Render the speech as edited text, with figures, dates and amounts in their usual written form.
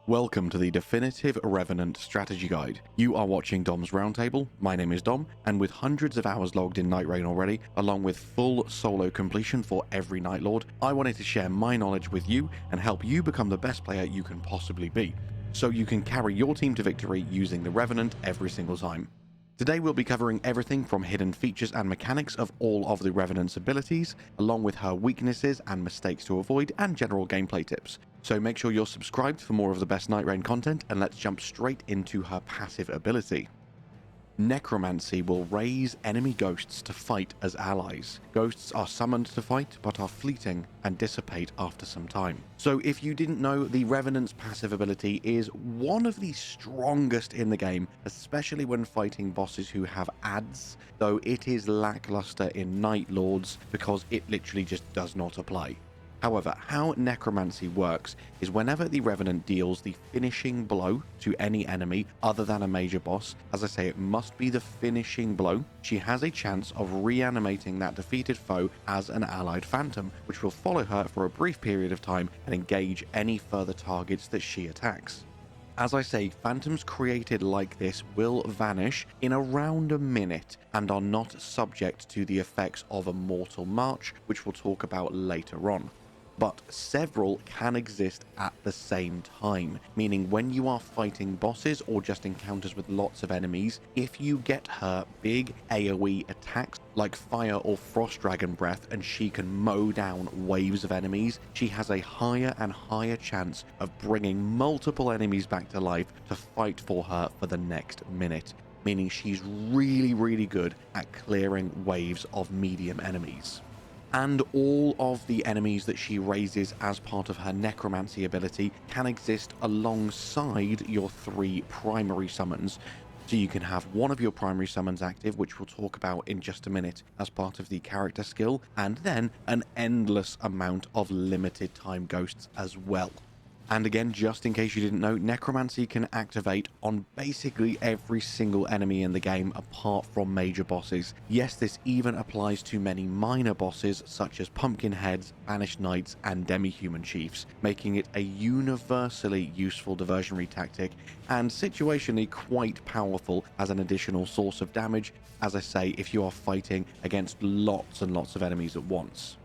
Welcome to the definitive Revenant strategy guide. You are watching Dom's Roundtable. My name is Dom, and with hundreds of hours logged in Nightreign already, along with full solo completion for every Night Lord, I wanted to share my knowledge with you and help you become the best player you can possibly be, so you can carry your team to victory using the Revenant every single time. Today we'll be covering everything from hidden features and mechanics of all of the Revenant's abilities, along with her weaknesses and mistakes to avoid, and general gameplay tips. So make sure you're subscribed for more of the best Nightreign content, and let's jump straight into her passive ability. Necromancy will raise enemy ghosts to fight as allies. Ghosts are summoned to fight, but are fleeting and dissipate after some time. So if you didn't know, the Revenant's passive ability is one of the strongest in the game, especially when fighting bosses who have adds, though it is lackluster in Night Lords because it literally just does not apply. However, how Necromancy works is whenever the Revenant deals the finishing blow to any enemy other than a major boss, as I say, it must be the finishing blow, she has a chance of reanimating that defeated foe as an allied phantom, which will follow her for a brief period of time and engage any further targets that she attacks. As I say, phantoms created like this will vanish in around a minute and are not subject to the effects of a mortal march, which we'll talk about later on. But several can exist at the same time, meaning when you are fighting bosses or just encounters with lots of enemies, if you get her big AoE attacks like fire or frost dragon breath and she can mow down waves of enemies, she has a higher and higher chance of bringing multiple enemies back to life to fight for her for the next minute, meaning she's really good at clearing waves of medium enemies. And all of the enemies that she raises as part of her Necromancy ability can exist alongside your 3 primary summons. So you can have one of your primary summons active, which we'll talk about in just a minute as part of the character skill, and then an endless amount of limited time ghosts as well. And again, just in case you didn't know, Necromancy can activate on basically every single enemy in the game apart from major bosses. Yes, this even applies to many minor bosses such as Pumpkin Heads, Banished Knights, and Demi-Human Chiefs, making it a universally useful diversionary tactic and situationally quite powerful as an additional source of damage, as I say, if you are fighting against lots and lots of enemies at once.